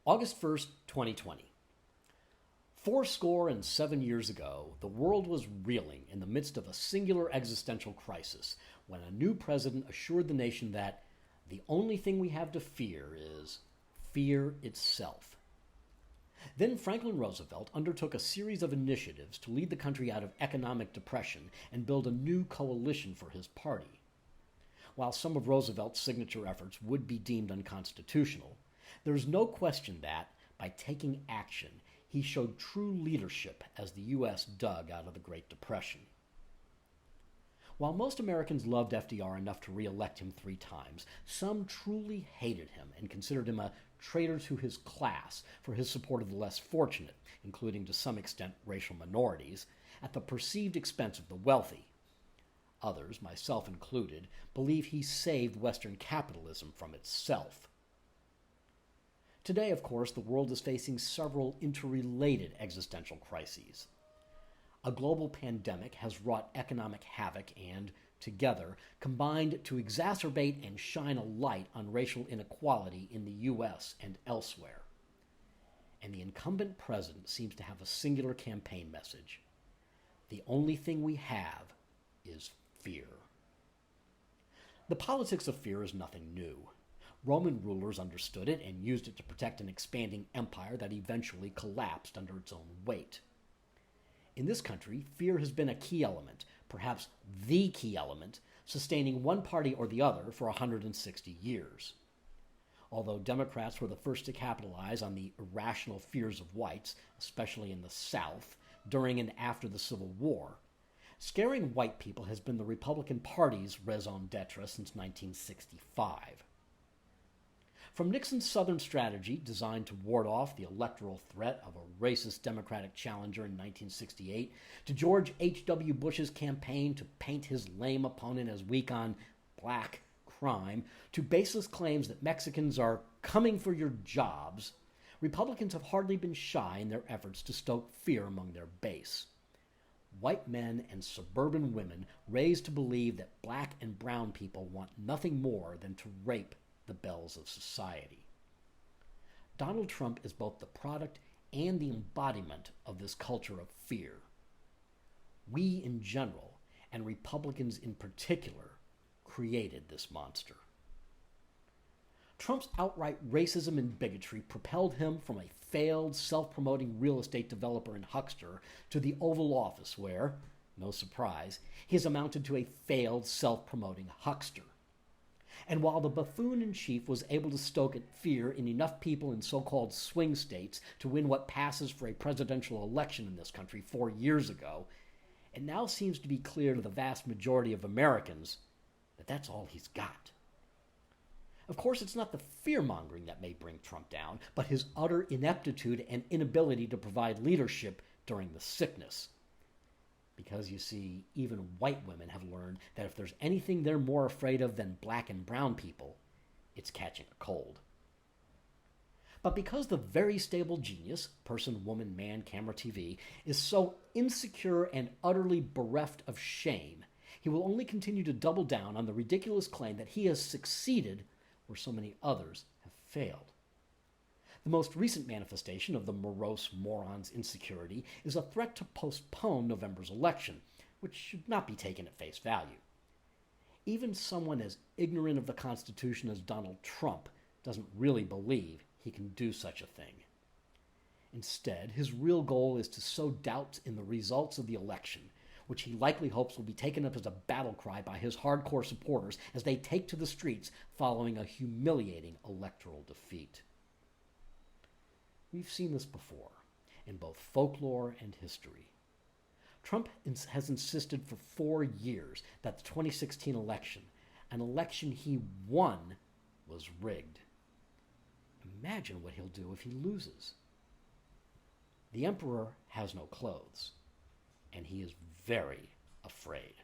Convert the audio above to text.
August 1st, 2020. 7 years ago, the world was reeling in the midst of a singular existential crisis when a new president assured the nation that the only thing we have to fear is fear itself. Then Franklin Roosevelt undertook a series of initiatives to lead the country out of economic depression and build a new coalition for his party. While some of Roosevelt's signature efforts would be deemed unconstitutional, there is no question that, by taking action, he showed true leadership as the U.S. dug out of the Great Depression. While most Americans loved FDR enough to re-elect him 3 times, some truly hated him and considered him a traitor to his class for his support of the less fortunate, including to some extent racial minorities, at the perceived expense of the wealthy. Others, myself included, believe he saved Western capitalism from itself. Today, of course, the world is facing several interrelated existential crises. A global pandemic has wrought economic havoc and, together, combined to exacerbate and shine a light on racial inequality in the U.S. and elsewhere. And the incumbent president seems to have a singular campaign message. The only thing we have is fear. The politics of fear is nothing new. Roman rulers understood it and used it to protect an expanding empire that eventually collapsed under its own weight. In this country, fear has been a key element, perhaps the key element, sustaining one party or the other for 160 years. Although Democrats were the first to capitalize on the irrational fears of whites, especially in the South, during and after the Civil War, scaring white people has been the Republican Party's raison d'etre since 1965. From Nixon's Southern strategy, designed to ward off the electoral threat of a racist Democratic challenger in 1968, to George H.W. Bush's campaign to paint his lame opponent as weak on black crime, to baseless claims that Mexicans are coming for your jobs, Republicans have hardly been shy in their efforts to stoke fear among their base. White men and suburban women raised to believe that black and brown people want nothing more than to rape the belles of society. Donald Trump is both the product and the embodiment of this culture of fear. We in general, and Republicans in particular, created this monster. Trump's outright racism and bigotry propelled him from a failed, self-promoting real estate developer and huckster to the Oval Office where, no surprise, he has amounted to a failed, self-promoting huckster. And while the buffoon-in-chief was able to stoke fear in enough people in so-called swing states to win what passes for a presidential election in this country 4 years ago, it now seems to be clear to the vast majority of Americans that that's all he's got. Of course, it's not the fear-mongering that may bring Trump down, but his utter ineptitude and inability to provide leadership during the sickness. Because, you see, even white women have learned that if there's anything they're more afraid of than black and brown people, it's catching a cold. But because the very stable genius, person, woman, man, camera, TV, is so insecure and utterly bereft of shame, he will only continue to double down on the ridiculous claim that he has succeeded where so many others have failed. The most recent manifestation of the morose moron's insecurity is a threat to postpone November's election, which should not be taken at face value. Even someone as ignorant of the Constitution as Donald Trump doesn't really believe he can do such a thing. Instead, his real goal is to sow doubt in the results of the election, which he likely hopes will be taken up as a battle cry by his hardcore supporters as they take to the streets following a humiliating electoral defeat. We've seen this before, in both folklore and history. Trump has insisted for 4 years that the 2016 election, an election he won, was rigged. Imagine what he'll do if he loses. The emperor has no clothes, and he is very afraid.